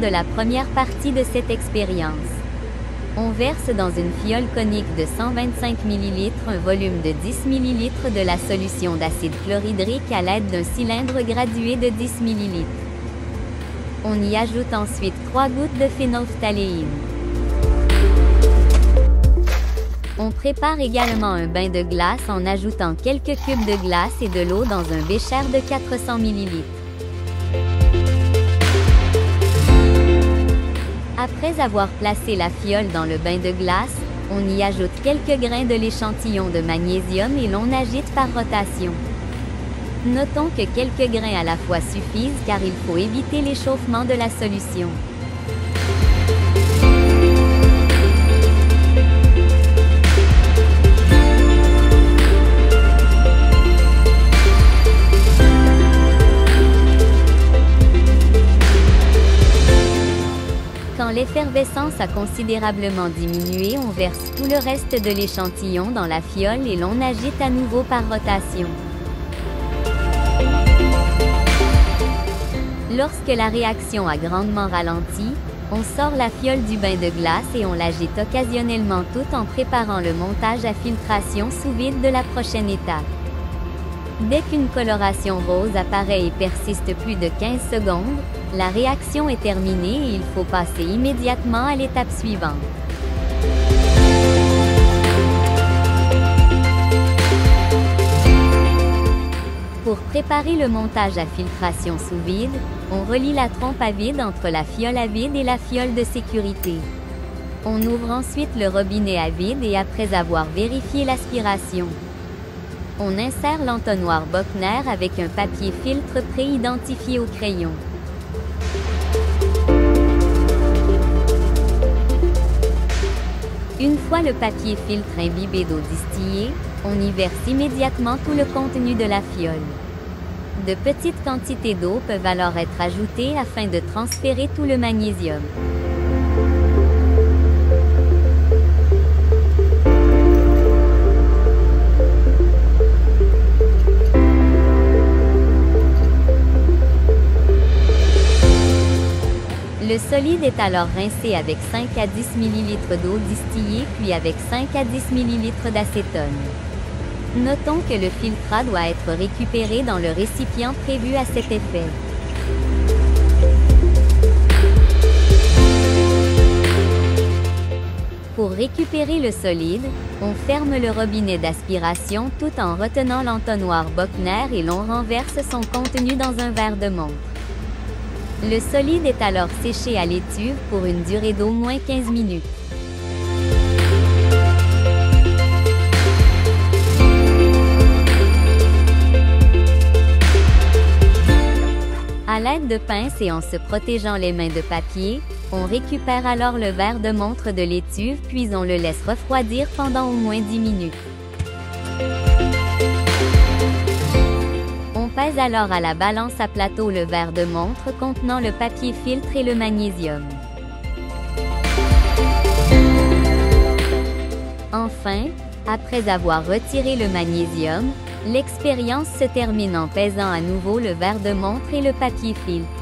de la première partie de cette expérience. On verse dans une fiole conique de 125 ml un volume de 10 ml de la solution d'acide chlorhydrique à l'aide d'un cylindre gradué de 10 ml. On y ajoute ensuite 3 gouttes de phénylphthaléine. On prépare également un bain de glace en ajoutant quelques cubes de glace et de l'eau dans un bécher de 400 ml. Après avoir placé la fiole dans le bain de glace, on y ajoute quelques grains de l'échantillon de magnésium et l'on agite par rotation. Notons que quelques grains à la fois suffisent car il faut éviter l'échauffement de la solution. Quand l'effervescence a considérablement diminué, on verse tout le reste de l'échantillon dans la fiole et l'on agite à nouveau par rotation. Lorsque la réaction a grandement ralenti, on sort la fiole du bain de glace et on l'agite occasionnellement tout en préparant le montage à filtration sous vide de la prochaine étape. Dès qu'une coloration rose apparaît et persiste plus de 15 secondes, la réaction est terminée et il faut passer immédiatement à l'étape suivante. Pour préparer le montage à filtration sous vide, on relie la trompe à vide entre la fiole à vide et la fiole de sécurité. On ouvre ensuite le robinet à vide et après avoir vérifié l'aspiration, on insère l'entonnoir Bochner avec un papier filtre pré-identifié au crayon. Une fois le papier filtre imbibé d'eau distillée, on y verse immédiatement tout le contenu de la fiole. De petites quantités d'eau peuvent alors être ajoutées afin de transférer tout le magnésium. Le solide est alors rincé avec 5 à 10 ml d'eau distillée puis avec 5 à 10 ml d'acétone. Notons que le filtrat doit être récupéré dans le récipient prévu à cet effet. Pour récupérer le solide, on ferme le robinet d'aspiration tout en retenant l'entonnoir Bochner et l'on renverse son contenu dans un verre de montre. Le solide est alors séché à l'étuve pour une durée d'au moins 15 minutes. À l'aide de pinces et en se protégeant les mains de papier, on récupère alors le verre de montre de l'étuve puis on le laisse refroidir pendant au moins 10 minutes. On pèse alors à la balance à plateau le verre de montre contenant le papier filtre et le magnésium. Enfin, après avoir retiré le magnésium, l'expérience se termine en pesant à nouveau le verre de montre et le papier filtre.